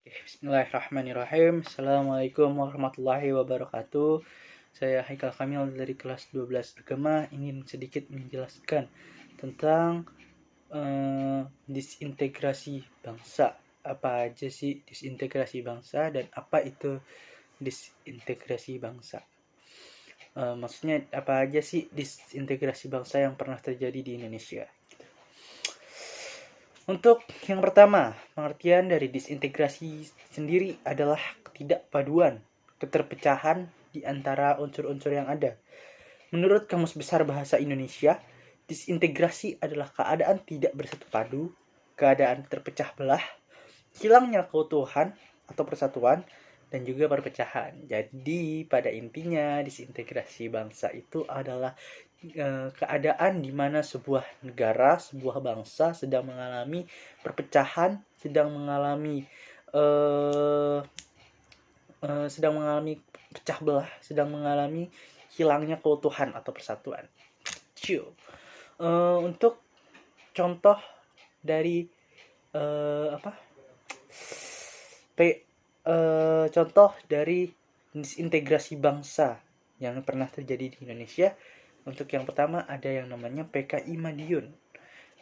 Bismillahirrahmanirrahim. Assalamualaikum warahmatullahi wabarakatuh. Saya Haikal Kamil dari kelas 12 Agama ingin sedikit menjelaskan tentang disintegrasi bangsa. Apa aja sih disintegrasi bangsa dan apa itu disintegrasi bangsa? Maksudnya apa aja sih disintegrasi bangsa yang pernah terjadi di Indonesia? Untuk yang pertama, pengertian dari disintegrasi sendiri adalah ketidakpaduan, keterpecahan di antara unsur-unsur yang ada. Menurut Kamus Besar Bahasa Indonesia, disintegrasi adalah keadaan tidak bersatu padu, keadaan terpecah belah, hilangnya keutuhan atau persatuan, dan juga perpecahan. Jadi pada intinya disintegrasi bangsa itu adalah keadaan di mana sebuah negara, sebuah bangsa sedang mengalami perpecahan, sedang mengalami pecah belah, sedang mengalami hilangnya keutuhan atau persatuan. Untuk contoh dari contoh dari disintegrasi bangsa yang pernah terjadi di Indonesia. Untuk yang pertama ada yang namanya PKI Madiun.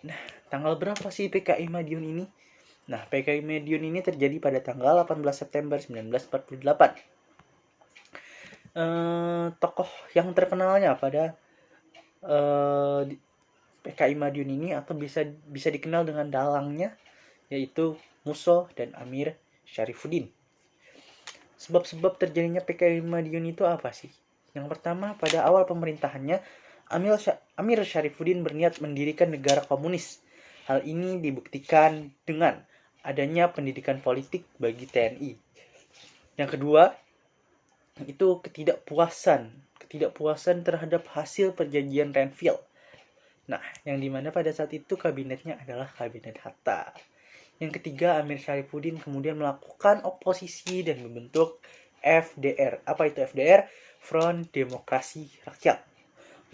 Nah, tanggal berapa sih PKI Madiun ini? Nah, PKI Madiun ini terjadi pada tanggal 18 September 1948. Tokoh yang terkenalnya pada PKI Madiun ini atau bisa dikenal dengan dalangnya yaitu Musso dan Amir Syarifuddin. Sebab-sebab terjadinya PKI Madiun itu apa sih? Yang pertama, pada awal pemerintahannya, Amir Syarifuddin berniat mendirikan negara komunis. Hal ini dibuktikan dengan adanya pendidikan politik bagi TNI. Yang kedua, itu ketidakpuasan terhadap hasil perjanjian Renville. Nah, yang dimana pada saat itu kabinetnya adalah kabinet Hatta. Yang ketiga, Amir Syarifuddin kemudian melakukan oposisi dan membentuk FDR. Apa itu FDR? Front Demokrasi Rakyat.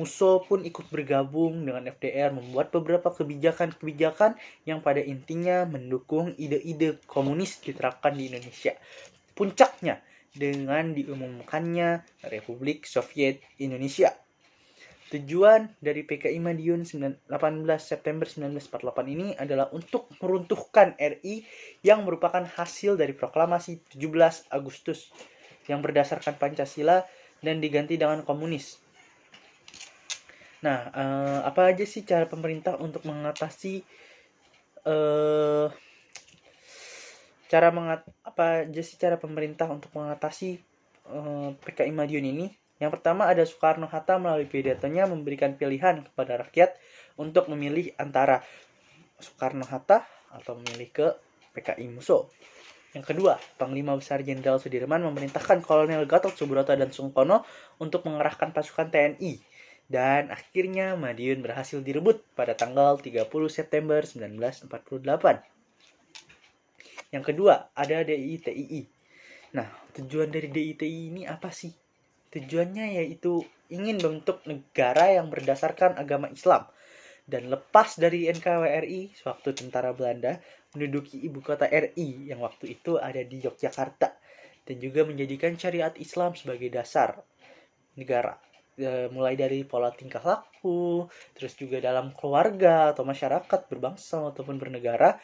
Musso pun ikut bergabung dengan FDR membuat beberapa kebijakan-kebijakan yang pada intinya mendukung ide-ide komunis diterapkan di Indonesia. Puncaknya dengan diumumkannya Republik Soviet Indonesia. Tujuan dari PKI Madiun 18 September 1948 ini adalah untuk meruntuhkan RI yang merupakan hasil dari proklamasi 17 Agustus yang berdasarkan Pancasila dan diganti dengan komunis. Nah, apa aja sih cara pemerintah untuk mengatasi PKI Madiun ini? Yang pertama ada Soekarno-Hatta melalui pidatonya memberikan pilihan kepada rakyat untuk memilih antara Soekarno-Hatta atau memilih ke PKI Musso. Yang kedua, Panglima Besar Jenderal Sudirman memerintahkan Kolonel Gatot Subroto dan Sungkono untuk mengerahkan pasukan TNI. Dan akhirnya Madiun berhasil direbut pada tanggal 30 September 1948. Yang kedua, ada DITII. Nah, tujuan dari DITII ini apa sih? Tujuannya yaitu ingin membentuk negara yang berdasarkan agama Islam dan lepas dari NKRI sewaktu tentara Belanda menduduki ibu kota RI yang waktu itu ada di Yogyakarta dan juga menjadikan syariat Islam sebagai dasar negara. Mulai dari pola tingkah laku, terus juga dalam keluarga atau masyarakat berbangsa ataupun bernegara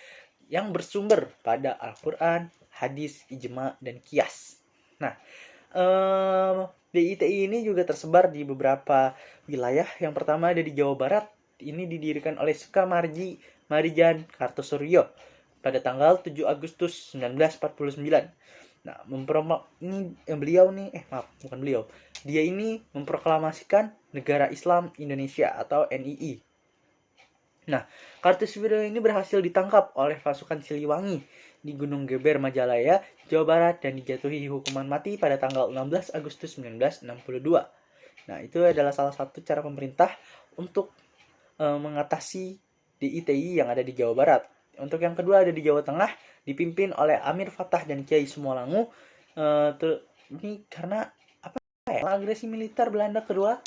yang bersumber pada Al-Quran, hadis, ijma, dan qiyas. Nah, DITI ini juga tersebar di beberapa wilayah. Yang pertama ada di Jawa Barat. Ini didirikan oleh Sukamarji Marijan Kartosuryo pada tanggal 7 Agustus 1949. Nah, Dia ini memproklamasikan Negara Islam Indonesia atau NII. Nah, Kartosuryo ini berhasil ditangkap oleh pasukan Siliwangi di Gunung Geber, Majalaya, Jawa Barat dan dijatuhi hukuman mati pada tanggal 16 Agustus 1962. Nah, itu adalah salah satu cara pemerintah untuk mengatasi DITI yang ada di Jawa Barat. Untuk yang kedua ada di Jawa Tengah, dipimpin oleh Amir Fattah dan Kiai Sumolangu. Ini karena agresi militer Belanda kedua,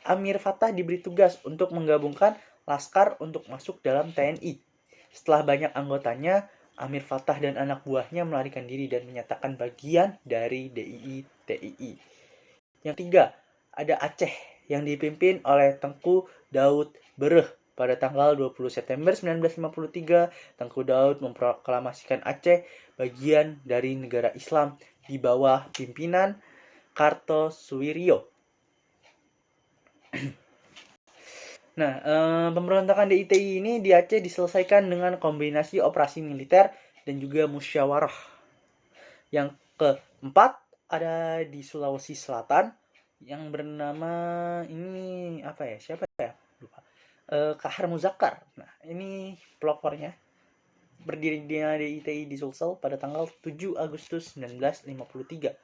Amir Fattah diberi tugas untuk menggabungkan Laskar untuk masuk dalam TNI. Setelah banyak anggotanya Amir Fattah dan anak buahnya melarikan diri dan menyatakan bagian dari DII-TII. Yang ketiga, ada Aceh yang dipimpin oleh Tengku Daud Bereh. Pada tanggal 20 September 1953, Tengku Daud memproklamasikan Aceh bagian dari negara Islam di bawah pimpinan Kartosuwiryo. Nah, pemberontakan DITI ini di Aceh diselesaikan dengan kombinasi operasi militer dan juga musyawarah. Yang keempat ada di Sulawesi Selatan yang bernama ini apa ya? Siapa ya? Lupa. Kahar Muzakkar. Nah, ini pelopornya. Berdirinya DITI di Sulsel pada tanggal 7 Agustus 1953.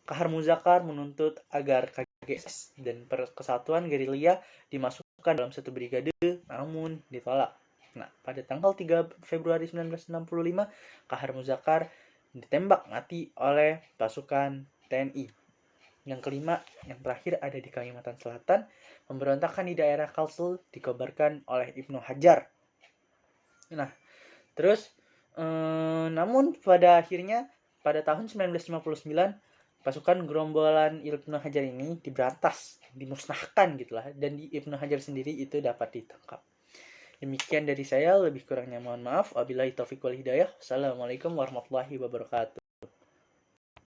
Kahar Muzakkar menuntut agar KGS dan Persatuan Gerilya dimasukkan dalam satu brigade, namun ditolak. Nah, pada tanggal 3 Februari 1965, Kahar Muzakkar ditembak mati oleh pasukan TNI. Yang kelima, yang terakhir ada di Kalimantan Selatan, pemberontakan di daerah Kalsel dikabarkan oleh Ibnu Hajar. Nah, terus namun pada akhirnya pada tahun 1959 pasukan gerombolan Ibnu Hajar ini diberantas, dimusnahkan gitulah, dan di Ibnu Hajar sendiri itu dapat ditangkap. Demikian dari saya, lebih kurangnya mohon maaf. Wabillahi taufiq wal hidayah. Assalamualaikum warahmatullahi wabarakatuh.